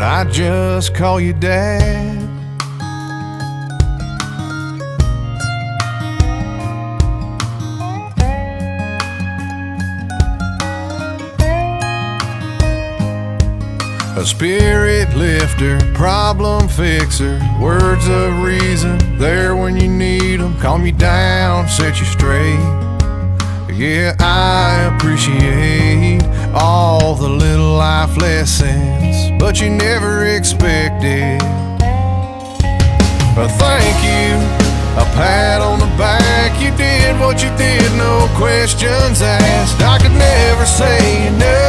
but I just call you Dad. A spirit lifter, problem fixer, words of reason, there when you need them, calm you down, set you straight. Yeah, I appreciate all the little life lessons, but you never expected a thank you, a pat on the back. You did what you did, no questions asked. I could never say enough.